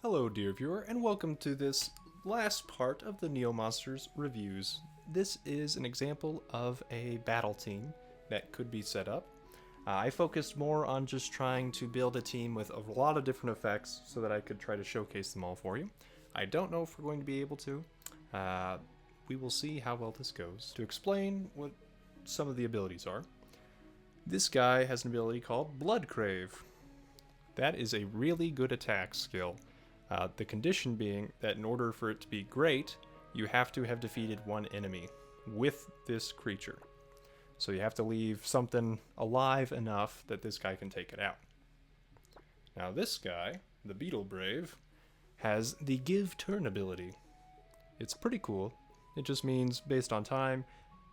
Hello dear viewer, and welcome to this last part of the Neo Monsters reviews. This is an example of a battle team that could be set up. I focused more on just trying to build a team with a lot of different effects so that I could try to showcase them all for you. I don't know if we're going to be able to. We will see how well this goes. To explain what some of the abilities are, this guy has an ability called Blood Crave. That is a really good attack skill. The condition being that in order for it to be great, you have to have defeated one enemy with this creature. So you have to leave something alive enough that this guy can take it out. Now this guy, the Beetle Brave, has the Give Turn ability. It's pretty cool. It just means, based on time,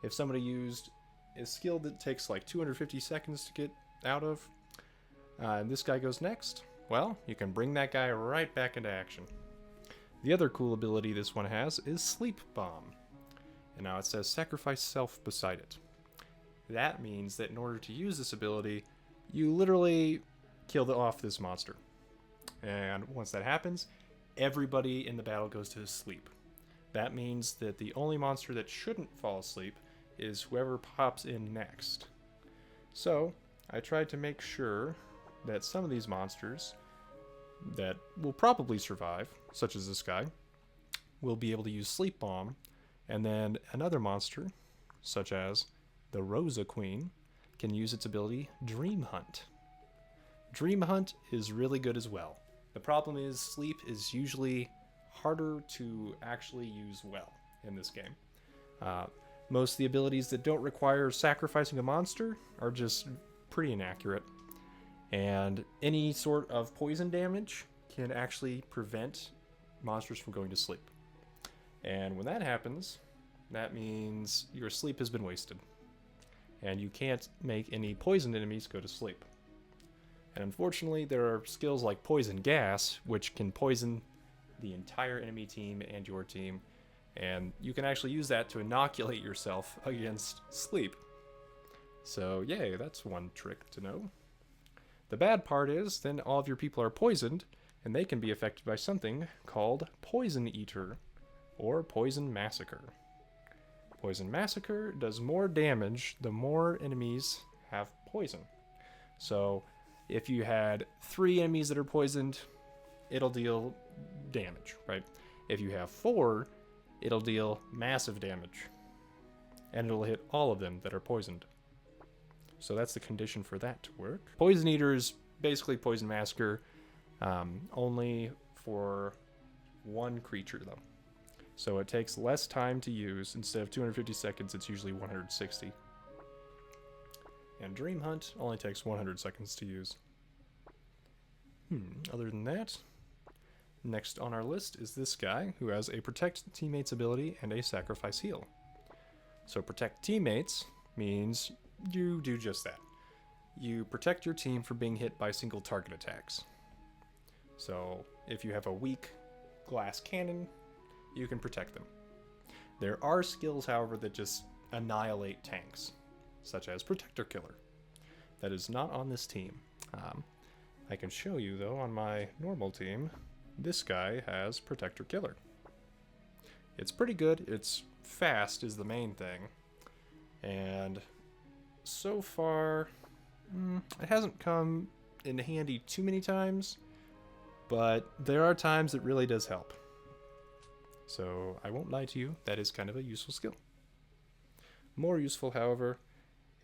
if somebody used a skill that takes like 250 seconds to get out of, and this guy goes next, well, you can bring that guy right back into action. The other cool ability this one has is Sleep Bomb. And now it says sacrifice self beside it. That means that in order to use this ability, you literally kill off this monster. And once that happens, everybody in the battle goes to sleep. That means that the only monster that shouldn't fall asleep is whoever pops in next. So, I tried to make sure that some of these monsters that will probably survive, such as this guy, will be able to use Sleep Bomb, and then another monster, such as the Rosa Queen, can use its ability Dream Hunt. Dream Hunt is really good as well. The problem is sleep is usually harder to actually use well in this game. Most of the abilities that don't require sacrificing a monster are just pretty inaccurate. And any sort of poison damage can actually prevent monsters from going to sleep. And when that happens, that means your sleep has been wasted. And you can't make any poisoned enemies go to sleep. And unfortunately, there are skills like Poison Gas, which can poison the entire enemy team and your team. And you can actually use that to inoculate yourself against sleep. So yay, that's one trick to know. The bad part is, then all of your people are poisoned, and they can be affected by something called Poison Eater, or Poison Massacre. Poison Massacre does more damage the more enemies have poison. So, if you had 3 enemies that are poisoned, it'll deal damage, right? If you have 4, it'll deal massive damage. And it'll hit all of them that are poisoned. So that's the condition for that to work. Poison Eater is basically Poison Massacre, only for one creature though. So it takes less time to use. Instead of 250 seconds, it's usually 160. And Dream Hunt only takes 100 seconds to use. Other than that, next on our list is this guy who has a Protect Teammates ability and a Sacrifice Heal. So Protect Teammates means you do just that. You protect your team from being hit by single target attacks. So if you have a weak glass cannon, you can protect them. There are skills, however, that just annihilate tanks, such as Protector Killer. That is not on this team. I can show you, though, on my normal team, this guy has Protector Killer. It's pretty good. It's fast is the main thing. And so far, it hasn't come in handy too many times, but there are times it really does help. So I won't lie to you, that is kind of a useful skill. More useful, however,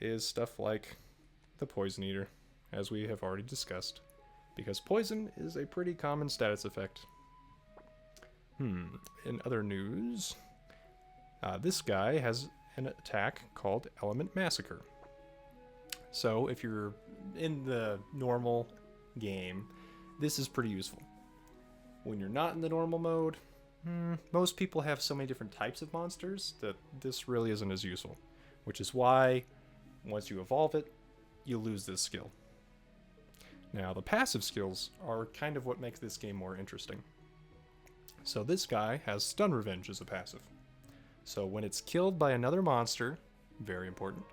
is stuff like the Poison Eater, as we have already discussed, because poison is a pretty common status effect. In other news, this guy has an attack called Element Massacre. So if you're in the normal game, this is pretty useful. When you're not in the normal mode, most people have so many different types of monsters that this really isn't as useful, which is why once you evolve it, you lose this skill. Now the passive skills are kind of what makes this game more interesting. So this guy has Stun Revenge as a passive. So when it's killed by another monster, very important,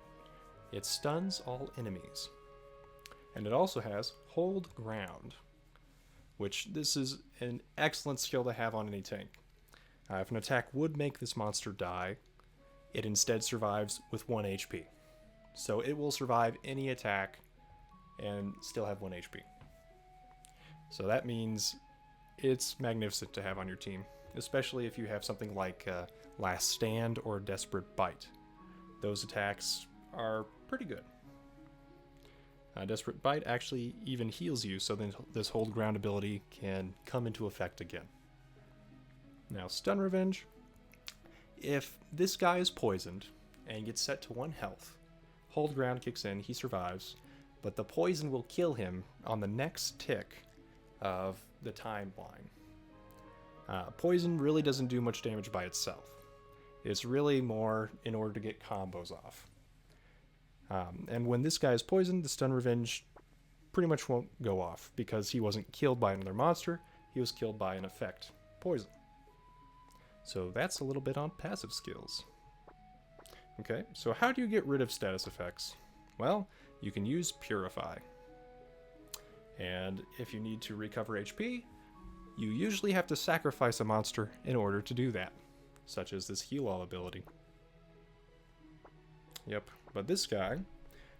it stuns all enemies. And it also has Hold Ground. which this is an excellent skill to have on any tank. If an attack would make this monster die, it instead survives with 1 HP. So it will survive any attack and still have 1 HP. So that means it's magnificent to have on your team, especially if you have something like Last Stand or Desperate Bite. Those attacks are pretty good. Desperate Bite actually even heals you, so then this Hold Ground ability can come into effect again. Now, Stun Revenge. If this guy is poisoned and gets set to 1 health, Hold Ground kicks in, he survives, but the poison will kill him on the next tick of the timeline. Poison really doesn't do much damage by itself. It's really more in order to get combos off. And when this guy is poisoned, the Stun Revenge pretty much won't go off because he wasn't killed by another monster, he was killed by an effect, poison. So that's a little bit on passive skills. Okay, so how do you get rid of status effects? Well, you can use Purify. And if you need to recover HP, you usually have to sacrifice a monster in order to do that, such as this Heal All ability. Yep, but this guy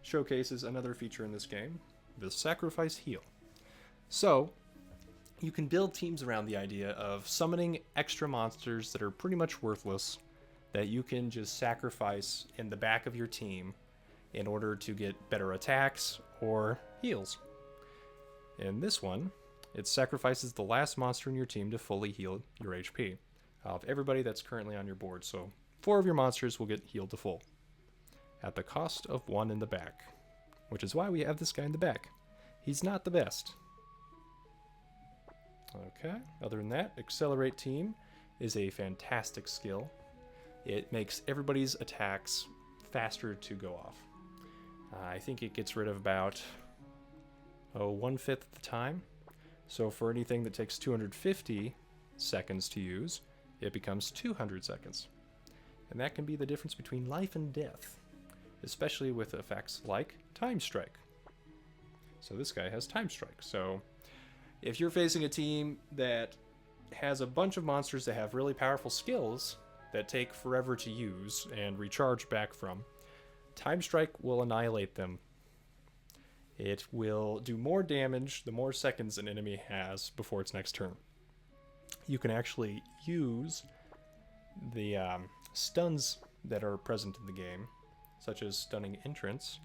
showcases another feature in this game, the Sacrifice Heal. So, you can build teams around the idea of summoning extra monsters that are pretty much worthless that you can just sacrifice in the back of your team in order to get better attacks or heals. In this one, it sacrifices the last monster in your team to fully heal your HP of everybody that's currently on your board. So 4 of your monsters will get healed to full at the cost of 1 in the back, which is why we have this guy in the back. He's not the best. Okay, other than that, Accelerate Team is a fantastic skill. It makes everybody's attacks faster to go off. I think it gets rid of about 1/5 of the time. So for anything that takes 250 seconds to use, it becomes 200 seconds. And that can be the difference between life and death, especially with effects like Time Strike. So this guy has Time Strike. So if you're facing a team that has a bunch of monsters that have really powerful skills that take forever to use and recharge back from, Time Strike will annihilate them. It will do more damage the more seconds an enemy has before its next turn. You can actually use the stuns that are present in the game, such as Stunning Entrance.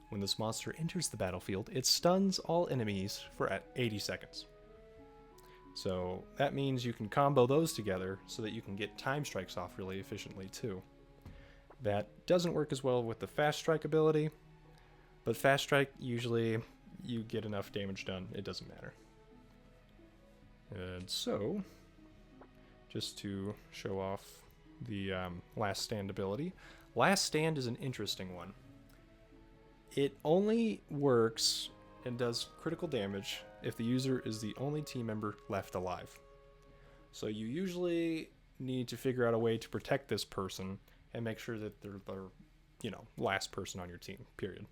When this monster enters the battlefield, it stuns all enemies for 80 seconds. So that means you can combo those together so that you can get Time Strikes off really efficiently too. That doesn't work as well with the Fast Strike ability, but Fast Strike, usually you get enough damage done, it doesn't matter. And so, just to show off the Last Stand ability, Last Stand is an interesting one. It only works and does critical damage if the user is the only team member left alive. So you usually need to figure out a way to protect this person and make sure that they're the last person on your team, period.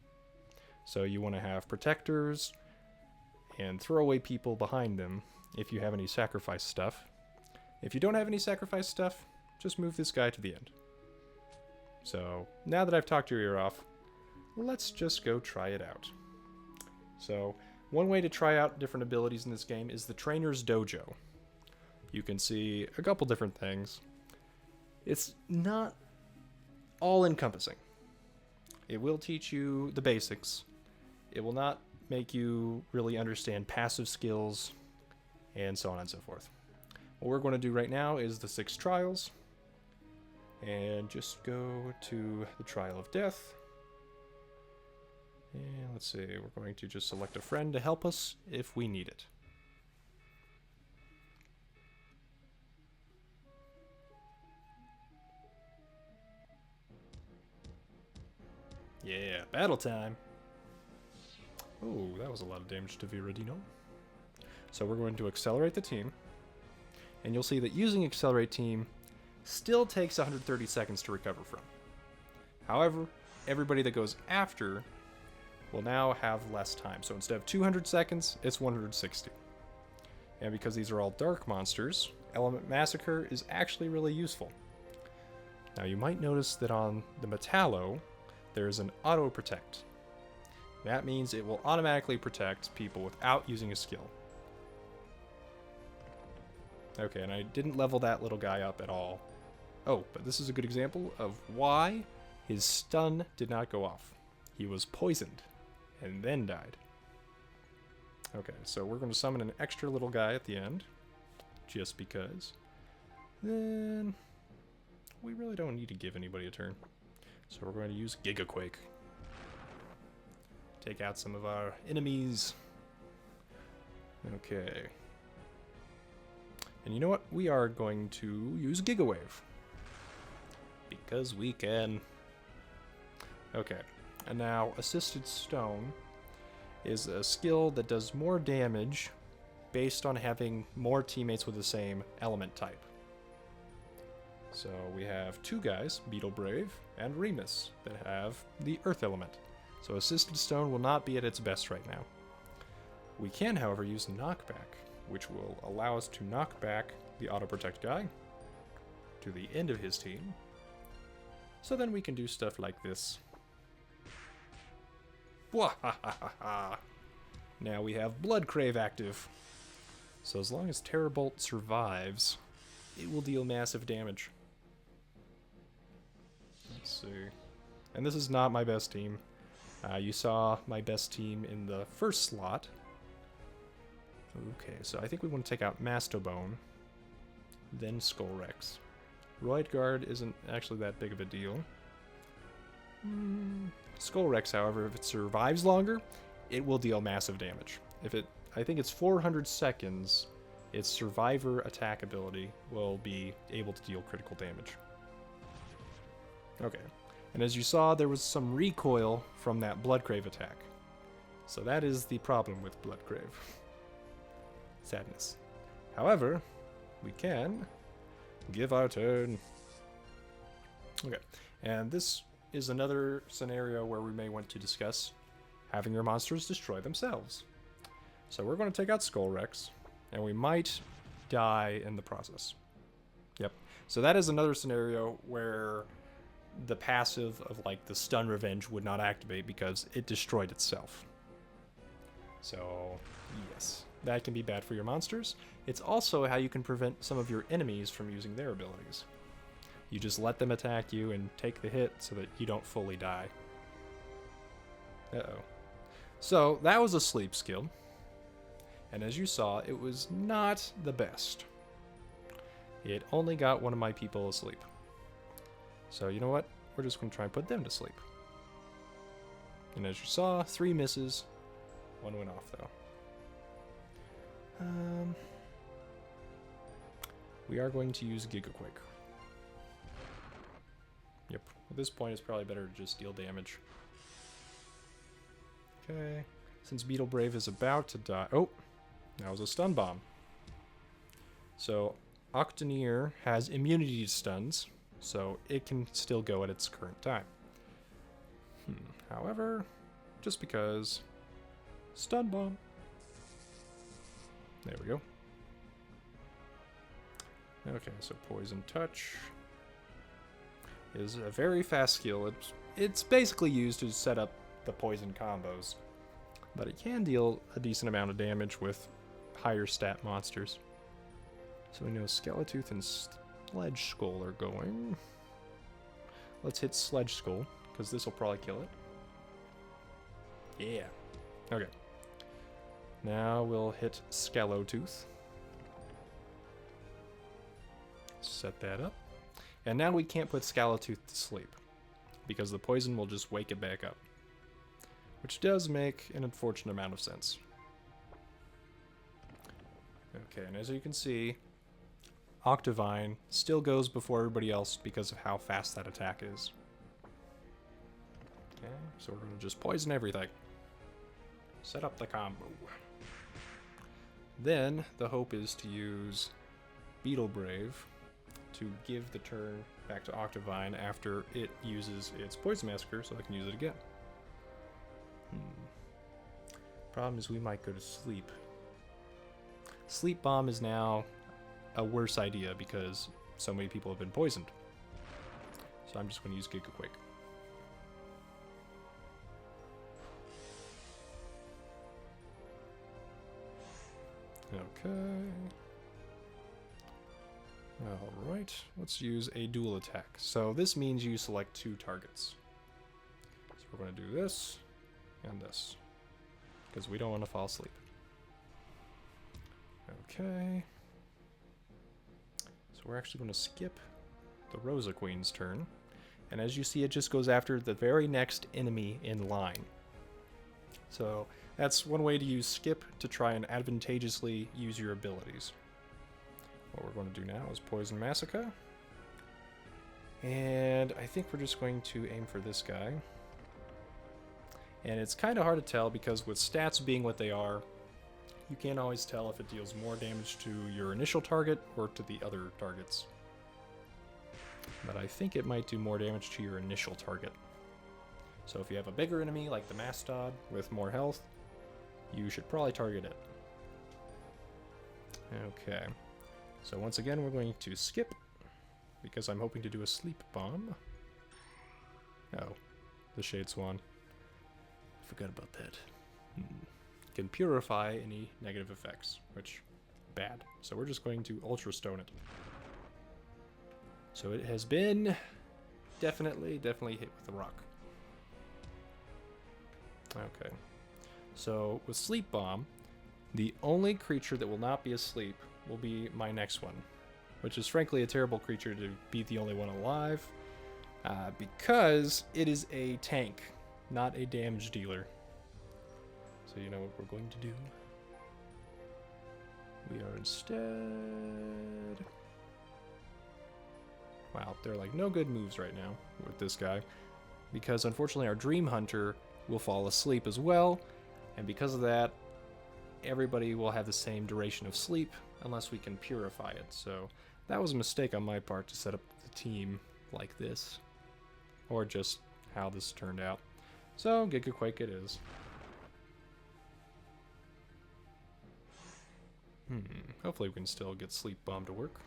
So you want to have protectors and throwaway people behind them if you have any sacrifice stuff. If you don't have any sacrifice stuff, just move this guy to the end. So now that I've talked your ear off, let's just go try it out. So one way to try out different abilities in this game is the Trainer's Dojo. You can see a couple different things. It's not all encompassing. It will teach you the basics. It will not make you really understand passive skills and so on and so forth. What we're going to do right now is the 6 trials, and just go to the Trial of Death. And let's see, we're going to just select a friend to help us if we need it. Yeah, battle time. Oh, that was a lot of damage to Viradino. So we're going to accelerate the team. And you'll see that using Accelerate Team still takes 130 seconds to recover from. However, everybody that goes after will now have less time. So instead of 200 seconds, it's 160. And because these are all dark monsters, Element Massacre is actually really useful. Now you might notice that on the Metallo, there's an auto protect. That means it will automatically protect people without using a skill. Okay, and I didn't level that little guy up at all. Oh, but this is a good example of why his stun did not go off. He was poisoned and then died. Okay, so we're going to summon an extra little guy at the end, just because. Then we really don't need to give anybody a turn. So we're going to use Gigaquake. Take out some of our enemies. Okay. And you know what? We are going to use Gigawave. Because we can. Okay. And now, Assisted Stone is a skill that does more damage based on having more teammates with the same element type. So we have two guys, Beetle Brave and Remus, that have the Earth element. So Assisted Stone will not be at its best right now. We can, however, use Knockback, which will allow us to knock back the Auto Protect guy to the end of his team. So then we can do stuff like this. Now we have Blood Crave active. So as long as Terrorbolt survives, it will deal massive damage. Let's see. And this is not my best team. You saw my best team in the first slot. Okay, so I think we want to take out Mastodon, then Skullrex. Roidguard isn't actually that big of a deal. Skullrex, however, if it survives longer, it will deal massive damage. I think it's 400 seconds, its survivor attack ability will be able to deal critical damage. Okay, and as you saw, there was some recoil from that Bloodcrave attack. So that is the problem with Bloodcrave. Sadness. However, we can give our turn. Okay, and this is another scenario where we may want to discuss having your monsters destroy themselves. So we're going to take out Skullrex, and we might die in the process. Yep. So that is another scenario where the passive of like the Stun Revenge would not activate because it destroyed itself. So yes, that can be bad for your monsters. It's also how you can prevent some of your enemies from using their abilities. You just let them attack you and take the hit so that you don't fully die. Uh-oh. So that was a sleep skill. And as you saw, it was not the best. It only got one of my people asleep. So you know what? We're just going to try and put them to sleep. And as you saw, 3 misses. 1 went off, though. We are going to use Gigaquake. Yep. At this point, it's probably better to just deal damage. Okay. Since Beetle Brave is about to die... Oh! That was a stun bomb. So, Octoneer has immunity to stuns, so it can still go at its current time. However, just because... Stun bomb. There we go. Okay, so Poison Touch is a very fast skill. It's basically used to set up the poison combos, but it can deal a decent amount of damage with higher stat monsters. So we know Skeletooth and Sledge Skull are going. Let's hit Sledge Skull, because this will probably kill it. Yeah. Okay. Now we'll hit Skeletooth. Set that up. And now we can't put Skeletooth to sleep, because the poison will just wake it back up. Which does make an unfortunate amount of sense. Okay, and as you can see, Octavine still goes before everybody else because of how fast that attack is. Okay, so we're going to just poison everything. Set up the combo. Then, the hope is to use Beetle Brave to give the turn back to Octavine after it uses its Poison Massacre so I can use it again. Problem is we might go to sleep. Sleep Bomb is now a worse idea because so many people have been poisoned. So I'm just going to use Giga Quake. Okay. Alright, let's use a dual attack. So this means you select 2 targets. So we're going to do this and this, because we don't want to fall asleep. Okay. So we're actually going to skip the Rosa Queen's turn. And as you see, it just goes after the very next enemy in line. So that's one way to use skip to try and advantageously use your abilities. What we're going to do now is Poison Massacre. And I think we're just going to aim for this guy. And it's kind of hard to tell because with stats being what they are, you can't always tell if it deals more damage to your initial target or to the other targets. But I think it might do more damage to your initial target. So if you have a bigger enemy like the Mastod with more health, you should probably target it. Okay. So once again, we're going to skip because I'm hoping to do a Sleep Bomb. Oh, the Shade Swan. I forgot about that. Can purify any negative effects, which, bad. So we're just going to Ultra Stone it. So it has been definitely hit with a rock. Okay. So with Sleep Bomb, the only creature that will not be asleep will be my next one, which is frankly a terrible creature to be the only one alive, because it is a tank, not a damage dealer. So you know what we're going to do? We are instead... Wow, there are like no good moves right now with this guy, because unfortunately our Dream Hunter will fall asleep as well, and because of that, everybody will have the same duration of sleep unless we can purify it. So that was a mistake on my part to set up the team like this, or just how this turned out. So Giga Quake it is. Hopefully we can still get Sleep Bomb to work.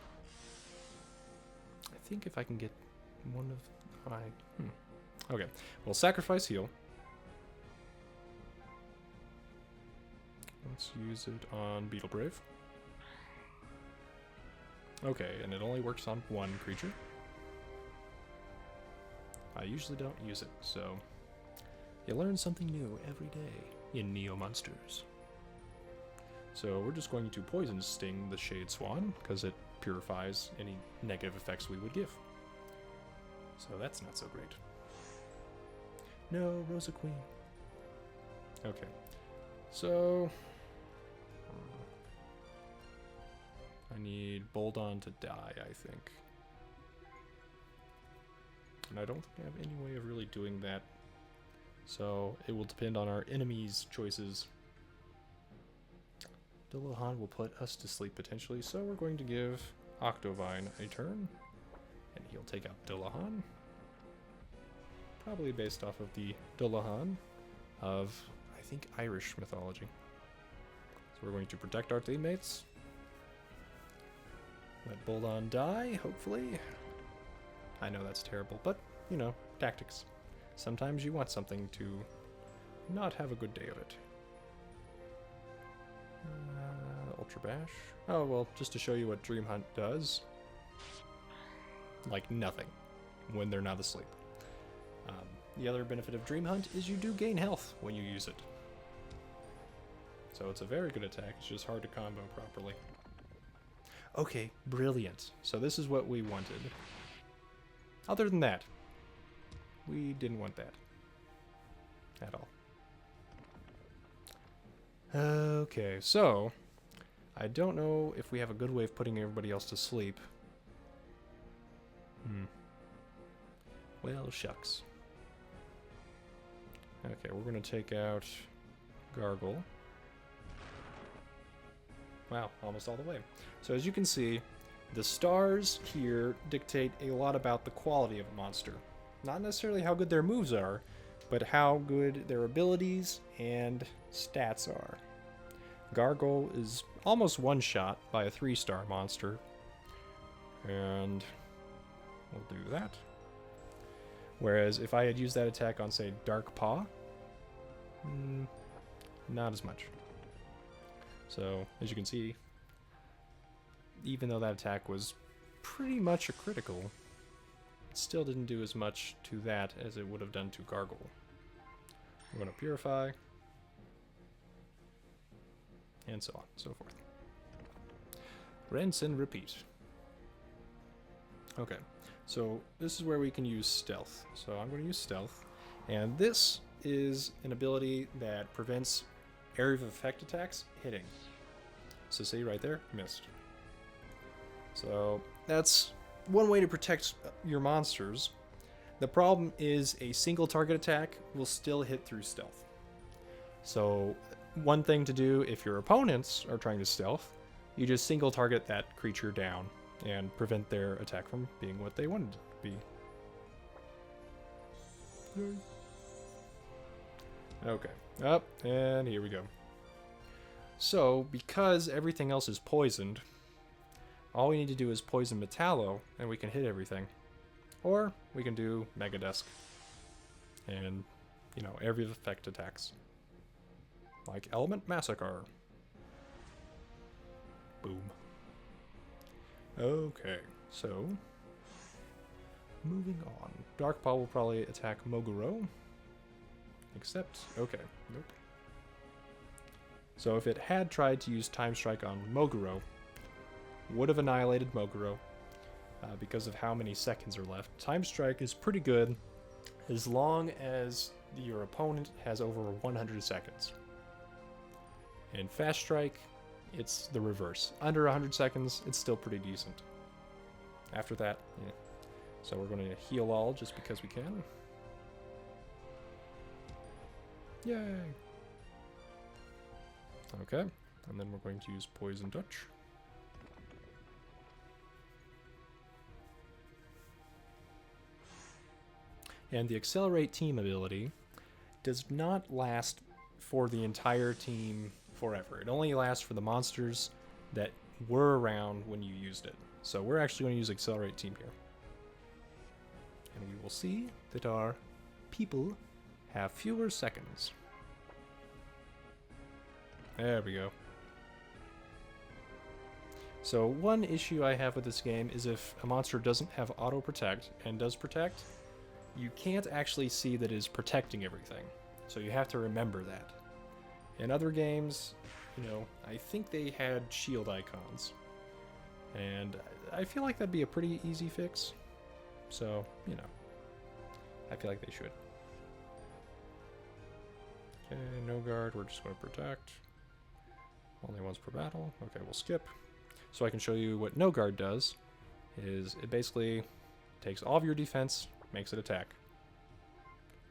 I think if I can get one of my... Okay, well, Sacrifice Heal. Let's use it on Beetle Brave. Okay, and it only works on one creature. I usually don't use it, so you learn something new every day in Neo Monsters. So we're just going to Poison Sting the Shade Swan, because it purifies any negative effects we would give. So that's not so great. No, Rosa Queen. Okay, so... I need Boldon to die, I think. And I don't think I have any way of really doing that. So it will depend on our enemies' choices. Dillahan will put us to sleep potentially, so we're going to give Octovine a turn. And he'll take out Dillahan. Probably based off of the Dillahan of, I think, Irish mythology. So we're going to protect our teammates. Let Boldon die, hopefully. I know that's terrible, but, you know, tactics. Sometimes you want something to not have a good day of it. Ultra Bash. Oh, well, just to show you what Dream Hunt does. Like nothing when they're not asleep. The other benefit of Dream Hunt is you do gain health when you use it. So it's a very good attack, it's just hard to combo properly. Okay, brilliant. So this is what we wanted. Other than that, we didn't want that at all. Okay, so I don't know if we have a good way of putting everybody else to sleep. Well, shucks. Okay, we're going to take out Gargle. Wow, almost all the way. So as you can see, the stars here dictate a lot about the quality of a monster. Not necessarily how good their moves are, but how good their abilities and stats are. Gargle is almost one shot by a 3-star monster. And we'll do that. Whereas if I had used that attack on, say, Dark Paw, not as much. So, as you can see, even though that attack was pretty much a critical, it still didn't do as much to that as it would have done to Gargle. We're going to Purify, and so on, so forth. Rinse and repeat. Okay, so this is where we can use Stealth. So I'm going to use Stealth, and this is an ability that prevents area of effect attacks hitting. So see right there, missed. So that's one way to protect your monsters. The problem is a single target attack will still hit through stealth. So one thing to do if your opponents are trying to stealth, you just single target that creature down and prevent their attack from being what they wanted it to be. Okay, up, and here we go. So, because everything else is poisoned, all we need to do is poison Metallo, and we can hit everything. Or, we can do Megadesk. And, you know, every effect attacks. Like Element Massacre. Boom. Okay, so... moving on. Dark Paw will probably attack Moguro. Except, okay, nope. So if it had tried to use Time Strike on Moguro, would have annihilated Moguro because of how many seconds are left. Time Strike is pretty good as long as your opponent has over 100 seconds. In Fast Strike, it's the reverse. Under 100 seconds, it's still pretty decent. After that, yeah. So we're going to heal all just because we can. Yay! Okay, and then we're going to use Poison Touch. And the Accelerate Team ability does not last for the entire team forever. It only lasts for the monsters that were around when you used it. So we're actually going to use Accelerate Team here. And we will see that our people have fewer seconds. There we go. So one issue I have with this game is if a monster doesn't have auto protect and does protect, you can't actually see that it is protecting everything. So you have to remember that. In other games, you know, I think they had shield icons. And I feel like that'd be a pretty easy fix. So, you know, I feel like they should. Okay, no guard, we're just going to protect. Only once per battle. Okay, we'll skip. So I can show you what no guard does. Is it basically takes all of your defense, makes it attack.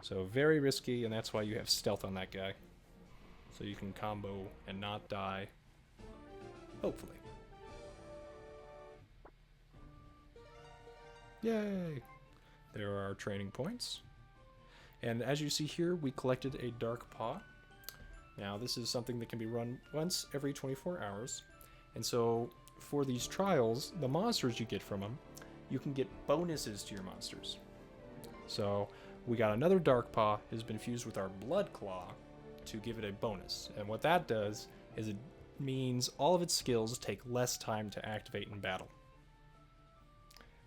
So very risky, and that's why you have stealth on that guy. So you can combo and not die. Hopefully. Yay! There are our training points. And as you see here, we collected a Dark Paw. Now, this is something that can be run once every 24 hours. And so, for these trials, the monsters you get from them, you can get bonuses to your monsters. So, we got another Dark Paw has been fused with our Blood Claw to give it a bonus. And what that does is it means all of its skills take less time to activate in battle.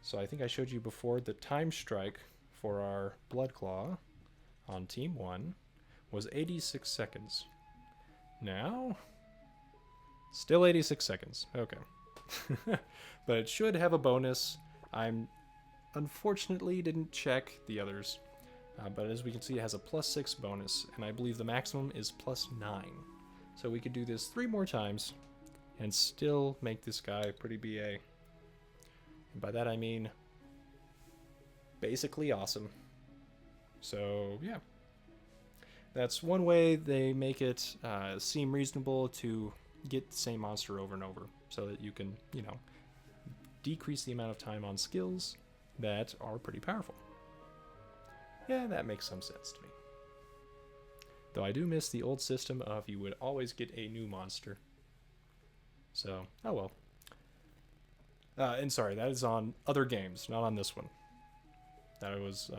So I think I showed you before the Time Strike for our Blood Claw on Team 1 was 86 seconds. Now, still 86 seconds. Okay. But it should have a bonus. I'm unfortunately didn't check the others. But as we can see, it has a +6 bonus, and I believe the maximum is +9. So we could do this 3 more times and still make this guy pretty BA. And by that I mean basically awesome. So yeah, that's one way they make it seem reasonable to get the same monster over and over, so that you can, you know, decrease the amount of time on skills that are pretty powerful. Yeah, that makes some sense to me. Though I do miss the old system of you would always get a new monster. So, oh well. And sorry, that is on other games, not on this one. That was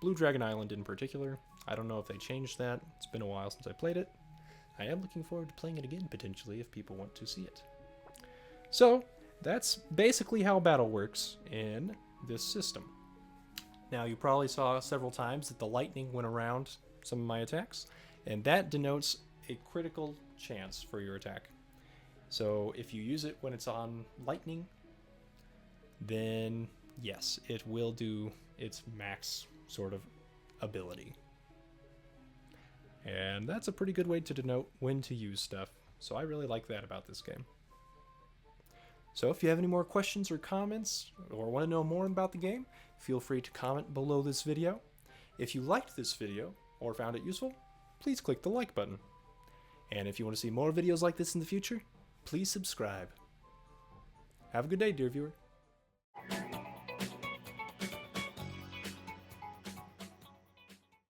Blue Dragon Island in particular. I don't know if they changed that. It's been a while since I played it. I am looking forward to playing it again, potentially, if people want to see it. So, that's basically how battle works in this system. Now, you probably saw several times that the lightning went around some of my attacks, and that denotes a critical chance for your attack. So, if you use it when it's on lightning, then yes, it will do its max sort of ability. And that's a pretty good way to denote when to use stuff. So I really like that about this game. So if you have any more questions or comments, or want to know more about the game, feel free to comment below this video. If you liked this video, or found it useful, please click the like button. And if you want to see more videos like this in the future, please subscribe. Have a good day, dear viewer.